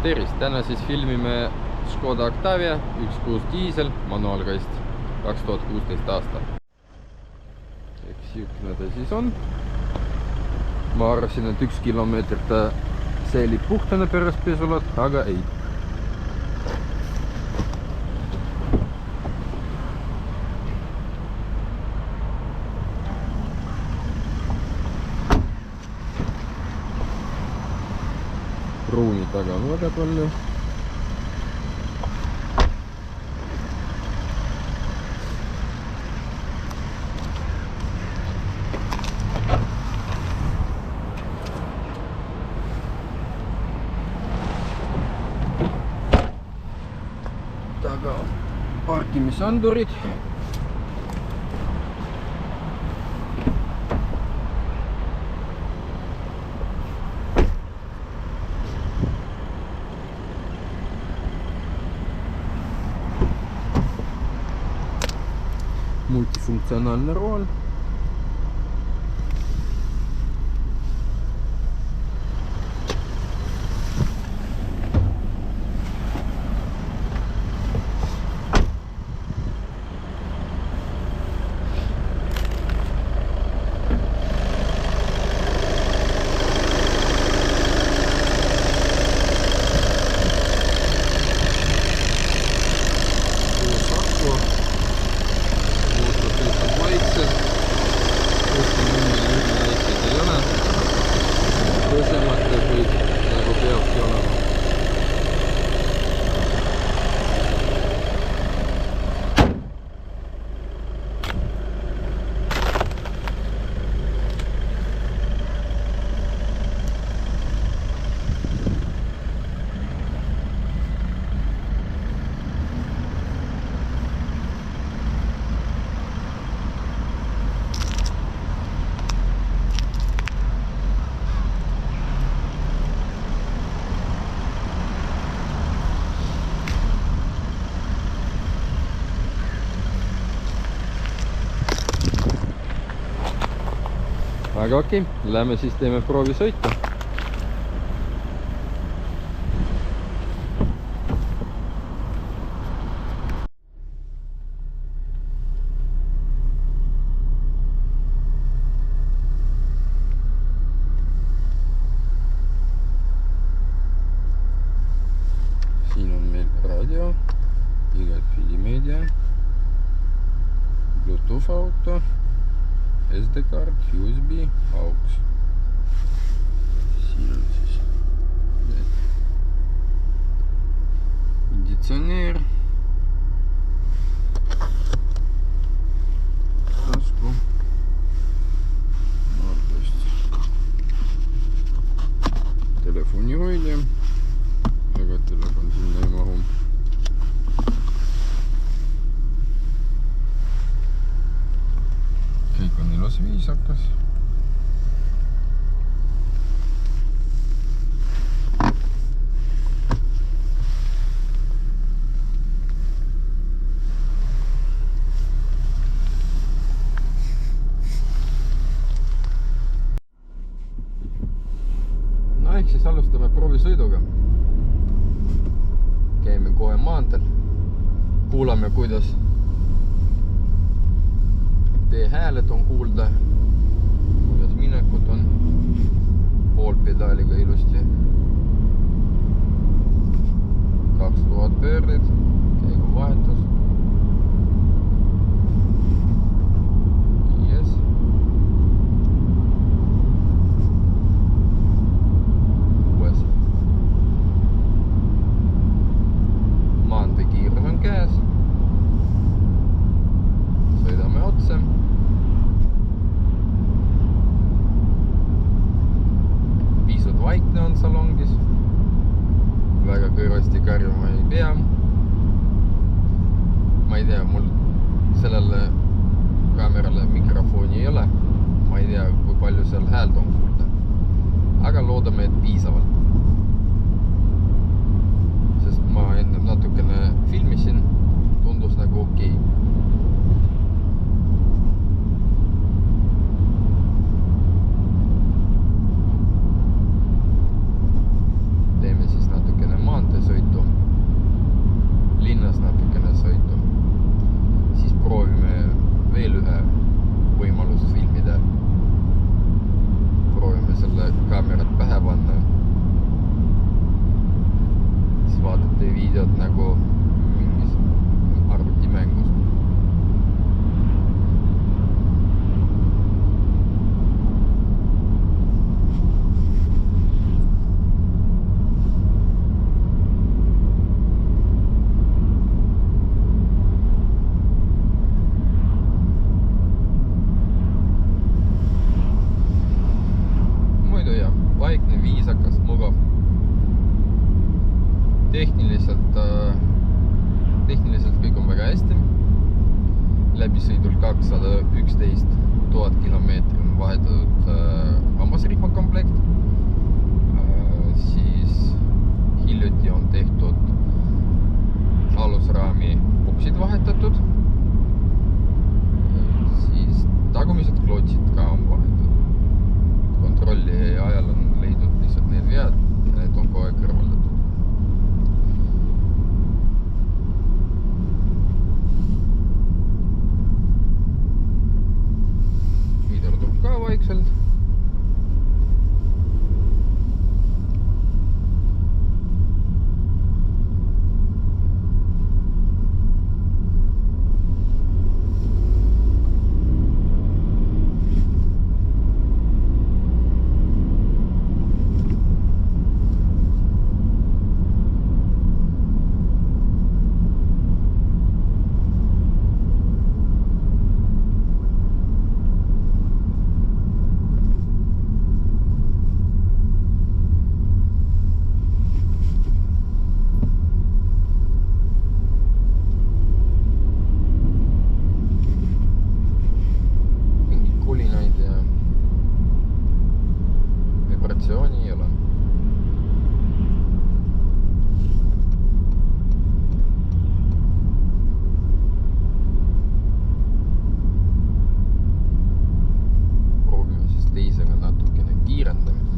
tervist! Täna siis filmime Škoda Octavia 1.6 diisel manuaalkast 2016 aastal. Eks siukene ta siis on. Ma arvasin, et 1 kilomeetrit ta säilib puhtana pärast pesulat, aga ei. Ruumi taga on väga palju. Taga on parkimisandurid. Multifunktsionaalne rool. Aga okei, lähme siis teeme proovisõitu. Siin on meil radio, igatpidi meedia, Bluetooth auto, SD-kaart, USB, AUX. Siin on siis konditsioneer, tasku, telefoni hoidja, aga telefon sinna ei mahu. Kõik on ilus viisakas. No ehk siis alustame proovisõiduga. Käime kohe maanteel. Kuulame, kuidas tee hääled on kuulda, kuidas minekud on poolpedaaliga ilusti. 2000 pöördid, käiguvahetus. Yes. Uues. Maanteekiirus on käes. Sõidame otse. Vaikne on salongis, väga kõrvasti karjuma ei pea. Ma ei tea, mul sellele kaamerale mikrofoni ei ole. Ma ei tea, kui palju seal häält on kuulda. Aga loodame, et piisavalt. Sest ma enne natukene filmisin, tundus nagu okei. Teeme siis natukene maanteed. tehniliselt kõik on väga hästi. Läbisõidul 211 000 kilomeetri on vahetatud hammasrihma komplekt. Siis hiljuti on tehtud alusraami boksid vahetatud. Siis tagumised klotsid ka on vahetatud. Kontrolli ajal on leidnud lihtsalt need vead ja need on kohe kõrvaldatud. Ka vaikselt. Ei ole. Proovime siis teisega natukene kiirendamist.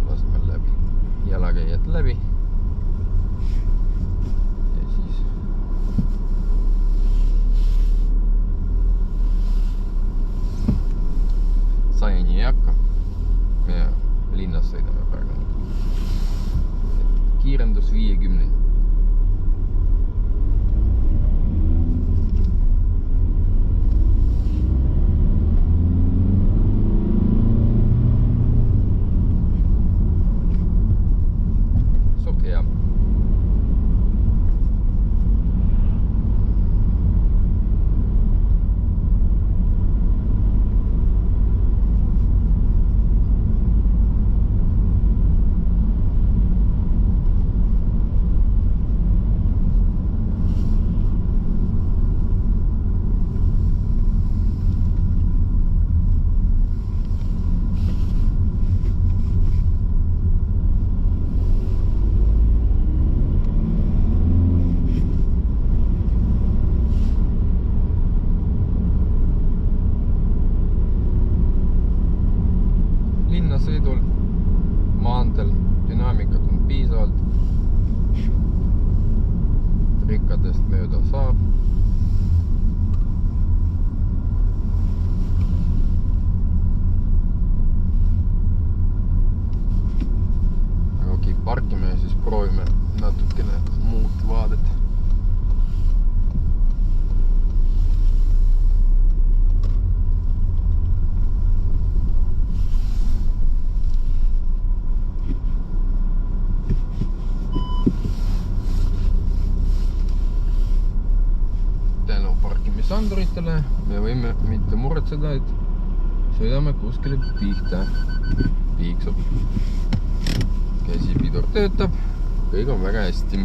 Laseme läbi jalakäijad läbi. Sajani ei hakka. Me linnas sõidame praegu. Kiirendus 50. Suht hea. Linnasõidul maanteel dünaamikat on piisavalt. Rikkadest mööda saab. Aga okei, parkime ja siis proovime natukene muud vaadet. Anduritele me võime mitte muretseda, et sõidame kuskile pihta. Piiksub. Käsipidur töötab. Kõik on väga hästi.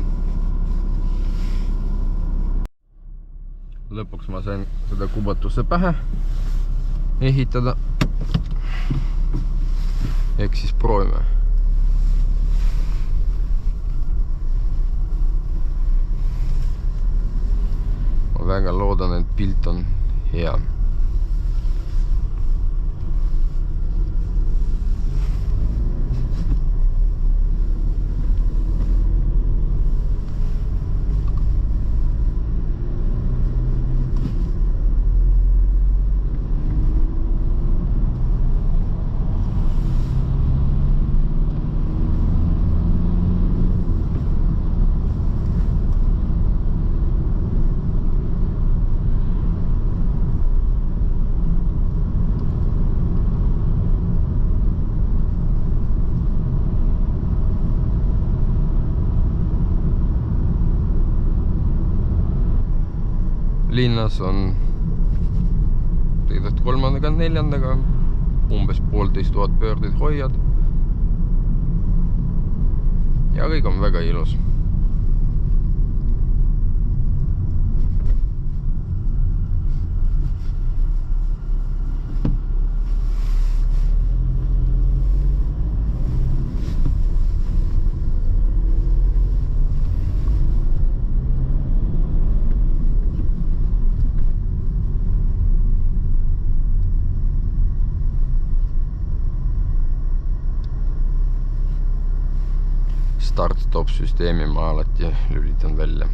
Lõpuks ma sain seda kubatusse pähe ehitada. Ehk siis proovime. Ma väga loodan, et pilt on hea. Linnas on 34-ga umbes 1500 pöördeid hoiad. Ja kõik on väga ilus. Start-stop süsteemi ma alati lülitan välja.